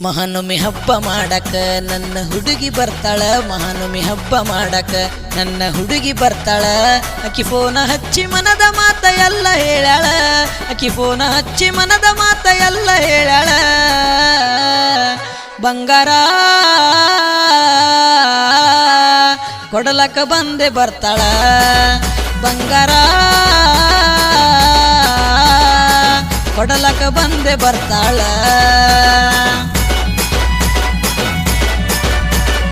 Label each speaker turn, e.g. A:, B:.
A: ಮಹಾನವಮಿ ಹಬ್ಬ ಮಾಡಕ ನನ್ನ ಹುಡುಗಿ ಬರ್ತಾಳ ಮಹಾನವಮಿ ಹಬ್ಬ ಮಾಡಕ ನನ್ನ ಹುಡುಗಿ ಬರ್ತಾಳ ಅಕ್ಕಿ ಫೋನ ಹಚ್ಚಿ ಮನದ ಮಾತ ಎಲ್ಲ ಹೇಳಾಳ ಅಕ್ಕಿ ಫೋನ ಹಚ್ಚಿ ಮನದ ಮಾತ ಎಲ್ಲ ಹೇಳಾಳ ಬಂಗಾರ ಕೊಡಲಕ ಬಂದೆ ಬರ್ತಾಳ ಬಂಗಾರ ಕೊಡಲಕ ಬಂದೆ ಬರ್ತಾಳ